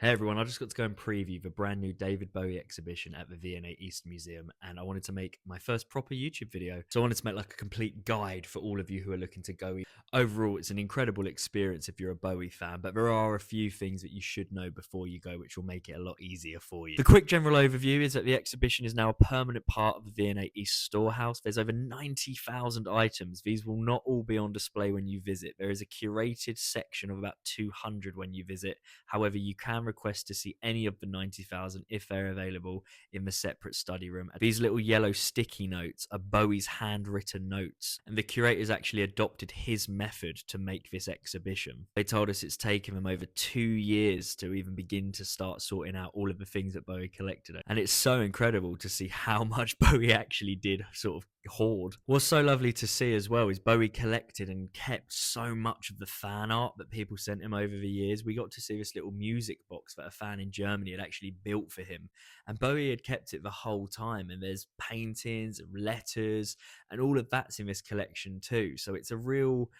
Hey everyone, I just got to go and preview the brand new David Bowie exhibition at the V&A East Museum, and I wanted to make my first proper YouTube video. So I wanted to make like a complete guide for all of you who are looking to go. Overall, it's an incredible experience if you're a Bowie fan, but there are a few things that you should know before you go, which will make it a lot easier for you. The quick general overview is that the exhibition is now a permanent part of the V&A East storehouse. There's over 90,000 items. These will not all be on display when you visit. There is a curated section of about 200 when you visit. However, you can request to see any of the 90,000 if they're available in the separate study room. These little yellow sticky notes are Bowie's handwritten notes, and the curators actually adopted his method to make this exhibition. They told us it's taken them over 2 years to even begin to start sorting out all of the things that Bowie collected. And it's so incredible to see how much Bowie actually did sort of hoard. What's so lovely to see as well is Bowie collected and kept so much of the fan art that people sent him over the years. We got to see this little music box that a fan in Germany had actually built for him, and Bowie had kept it the whole time, and there's paintings and letters and all of that's in this collection too. So it's a real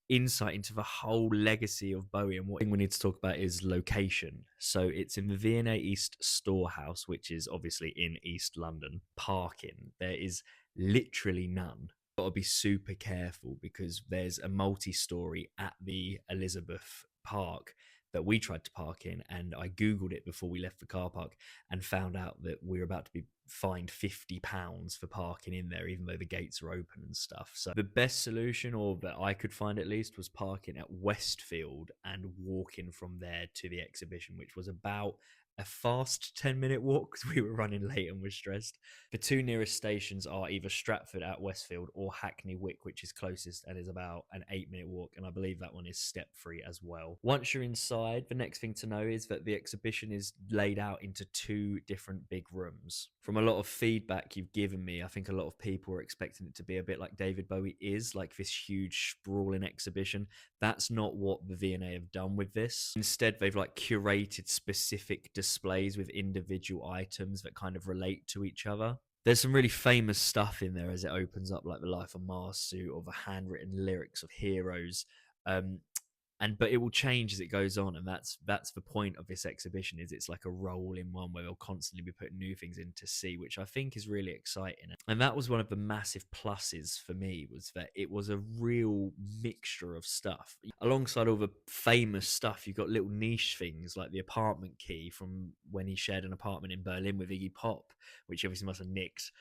insight into the whole legacy of Bowie. And what thing we need to talk about is location. So it's in the V&A East storehouse, which is obviously in East London. Parking, there is literally none. Got to be super careful because there's a multi-story at the Elizabeth Park that we tried to park in, and I googled it before we left the car park and found out that we were about to be fined £50 for parking in there, even though the gates are open and stuff. So the best solution, or that I could find at least, was parking at Westfield and walking from there to the exhibition, which was about a fast 10-minute walk because we were running late and were stressed. The two nearest stations are either Stratford at Westfield or Hackney Wick, which is closest and is about an 8-minute walk, and I believe that one is step free as well. Once you're inside, the next thing to know is that the exhibition is laid out into two different big rooms. From a lot of feedback you've given me, I think a lot of people are expecting it to be a bit like David Bowie is, like this huge sprawling exhibition. That's not what the V&A have done with this. Instead, they've like curated specific displays with individual items that kind of relate to each other. There's some really famous stuff in there as it opens up, like the Life on Mars suit or the handwritten lyrics of heroes. Um, but it will change as it goes on, and that's the point of this exhibition. Is it's like a rolling one where they'll constantly be putting new things in to see, which I think is really exciting. And that was one of the massive pluses for me, was that it was a real mixture of stuff. Alongside all the famous stuff, you got little niche things like the apartment key from when he shared an apartment in Berlin with Iggy Pop, which obviously must have nicked,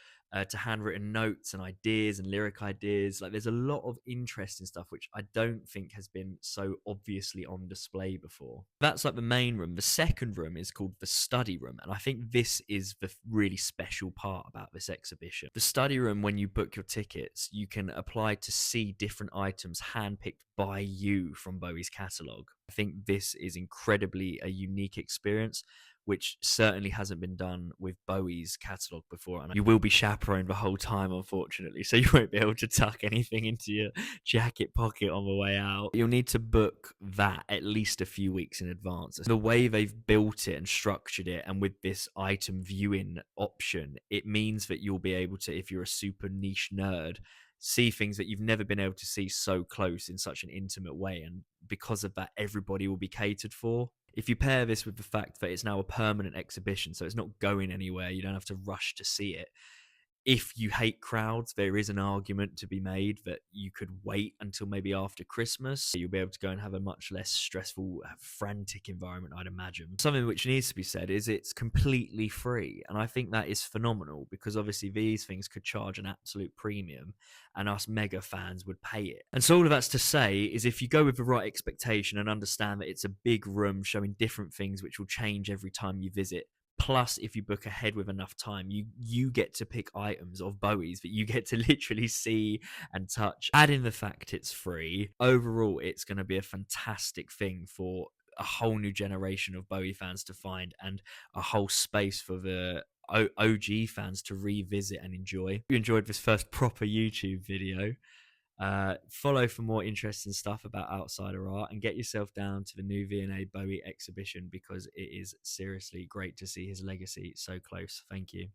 to handwritten notes and ideas and lyric ideas. Like, there's a lot of interesting stuff which I don't think has been so obviously on display before. That's like the main room. The second room is called the study room, and I think this is the really special part about this exhibition. The study room, when you book your tickets, you can apply to see different items handpicked by you from Bowie's catalogue. I think this is incredibly a unique experience, which certainly hasn't been done with Bowie's catalogue before. And you will be chaperoned the whole time, unfortunately, so you won't be able to tuck anything into your jacket pocket on the way out. You'll need to book that at least a few weeks in advance. The way they've built it and structured it, and with this item viewing option, it means that you'll be able to, if you're a super niche nerd, see things that you've never been able to see so close in such an intimate way. And because of that, everybody will be catered for. If you pair this with the fact that it's now a permanent exhibition, so it's not going anywhere, you don't have to rush to see it. If you hate crowds, there is an argument to be made that you could wait until maybe after Christmas. You'll be able to go and have a much less stressful, frantic environment, I'd imagine. Something which needs to be said is it's completely free. And I think that is phenomenal, because obviously these things could charge an absolute premium and us mega fans would pay it. And so all of that's to say is, if you go with the right expectation and understand that it's a big room showing different things which will change every time you visit, plus if you book ahead with enough time, you get to pick items of Bowie's that you get to literally see and touch. Add in the fact it's free, overall it's going to be a fantastic thing for a whole new generation of Bowie fans to find, and a whole space for the OG fans to revisit and enjoy. If you enjoyed this first proper YouTube video, follow for more interesting stuff about outsider art, and get yourself down to the new V&A Bowie exhibition, because it is seriously great to see his legacy so close. Thank you.